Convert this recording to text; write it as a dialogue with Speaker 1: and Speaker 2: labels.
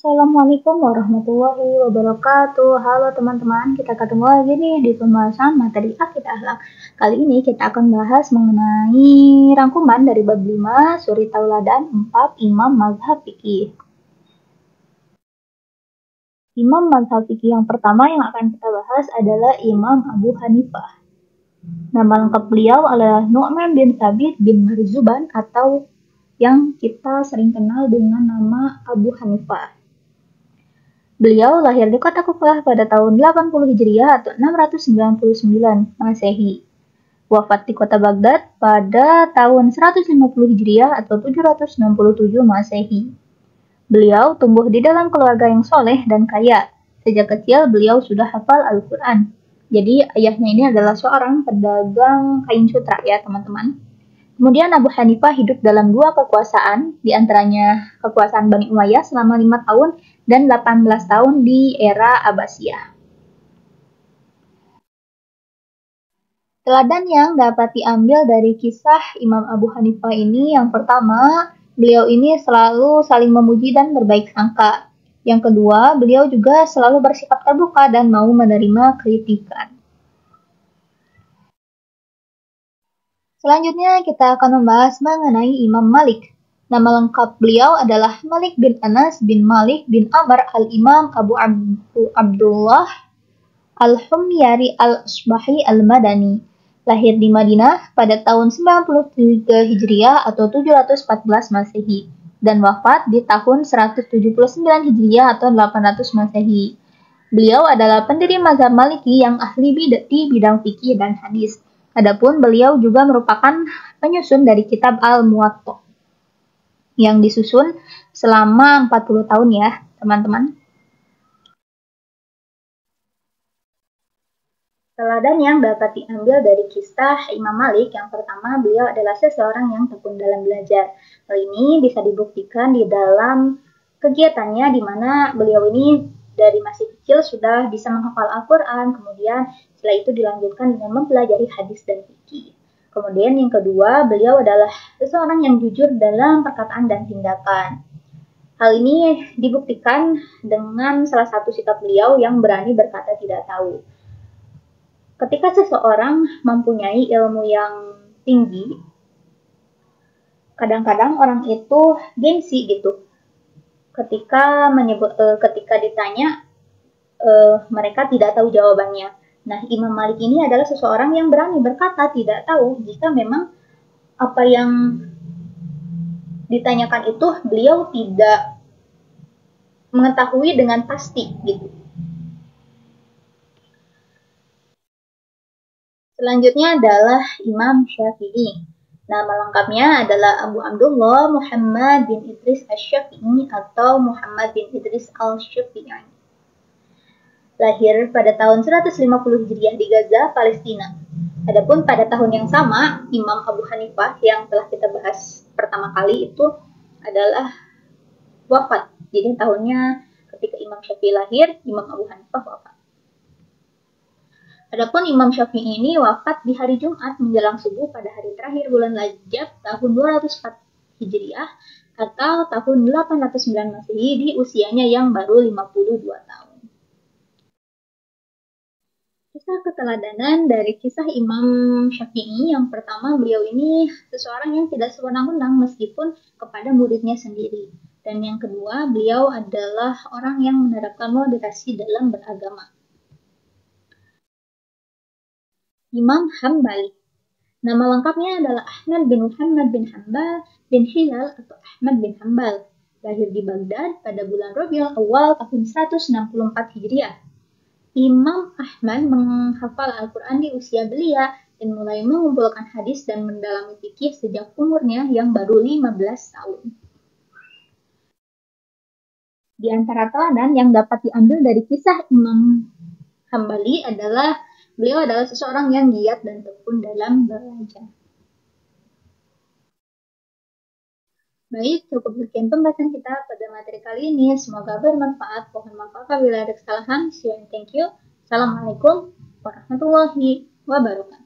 Speaker 1: Assalamualaikum warahmatullahi wabarakatuh. Halo teman-teman, kita ketemu lagi nih di pembahasan materi akidah akhlak. Kali ini kita akan bahas mengenai rangkuman dari bab 5 suri tauladan 4 Imam Mazhab Fikih. Imam Mazhab Fikih yang pertama yang akan kita bahas adalah Imam Abu Hanifah. Nama lengkap beliau adalah Nu'man bin Thabit bin Marzuban atau yang kita sering kenal dengan nama Abu Hanifah. Beliau lahir di kota Kufah pada tahun 80 Hijriah atau 699 Masehi. Wafat di kota Baghdad pada tahun 150 Hijriah atau 767 Masehi. Beliau tumbuh di dalam keluarga yang soleh dan kaya. Sejak kecil beliau sudah hafal Al-Quran. Jadi ayahnya ini adalah seorang pedagang kain sutra ya teman-teman. Kemudian Abu Hanifah hidup dalam dua kekuasaan, di antaranya kekuasaan Bani Umayyah selama 5 tahun dan 18 tahun di era Abbasiyah. Teladan yang dapat diambil dari kisah Imam Abu Hanifah ini, yang pertama, beliau ini selalu saling memuji dan berbaik sangka. Yang kedua, beliau juga selalu bersikap terbuka dan mau menerima kritikan. Selanjutnya kita akan membahas mengenai Imam Malik. Nama lengkap beliau adalah Malik bin Anas bin Malik bin Amr al-Imam Abu Abdullah al-Humyari al-Asbahi al-Madani. Lahir di Madinah pada tahun 93 Hijriah atau 714 Masehi dan wafat di tahun 179 Hijriah atau 800 Masehi. Beliau adalah pendiri mazhab Maliki yang ahli di bidang fikih dan hadis. Adapun beliau juga merupakan penyusun dari kitab Al-Muwatta yang disusun selama 40 tahun ya, teman-teman. Teladan yang dapat diambil dari kisah Imam Malik, yang pertama, beliau adalah seseorang yang tekun dalam belajar. Hal ini bisa dibuktikan di dalam kegiatannya di mana beliau ini dari masih kecil sudah bisa menghafal Al-Quran, kemudian setelah itu dilanjutkan dengan mempelajari hadis dan fikih. Kemudian yang kedua, beliau adalah seseorang yang jujur dalam perkataan dan tindakan. Hal ini dibuktikan dengan salah satu sikap beliau yang berani berkata tidak tahu. Ketika seseorang mempunyai ilmu yang tinggi, kadang-kadang orang itu gengsi gitu. Ketika ditanya, mereka tidak tahu jawabannya. Nah, Imam Malik ini adalah seseorang yang berani berkata tidak tahu jika memang apa yang ditanyakan itu beliau tidak mengetahui dengan pasti gitu. Selanjutnya adalah Imam Syafi'i. Nama lengkapnya adalah Abu Abdullah Muhammad bin Idris Asy-Syafi'i atau Muhammad bin Idris Al-Syafi'i. Lahir pada tahun 150 Hijriah di Gaza, Palestina. Adapun pada tahun yang sama, Imam Abu Hanifah yang telah kita bahas pertama kali itu adalah wafat. Jadi tahunnya ketika Imam Syafi'i lahir, Imam Abu Hanifah wafat. Adapun Imam Syafi'i ini wafat di hari Jumat menjelang subuh pada hari terakhir bulan Rajab tahun 204 Hijriah atau tahun 809 Masehi di usianya yang baru 52 tahun. Kisah keteladanan dari kisah Imam Syafi'i, yang pertama, beliau ini seseorang yang tidak sewenang-wenang meskipun kepada muridnya sendiri. Dan yang kedua, beliau adalah orang yang menerapkan moderasi dalam beragama. Imam Hambali. Nama lengkapnya adalah Ahmad bin Muhammad bin Hambal bin Hilal atau Ahmad bin Hambal. Lahir di Baghdad pada bulan Rabiul Awal tahun 164 Hijriah. Imam Ahmad menghafal Al-Quran di usia belia dan mulai mengumpulkan hadis dan mendalami fikih sejak umurnya yang baru 15 tahun. Di antara teladan yang dapat diambil dari kisah Imam Hambali adalah beliau adalah seseorang yang giat dan tekun dalam belajar. Baik, cukup sekian pembahasan kita pada materi kali ini. Semoga bermanfaat. Mohon maaf apabila ada kesalahan. See you and thank you. Assalamualaikum warahmatullahi wabarakatuh.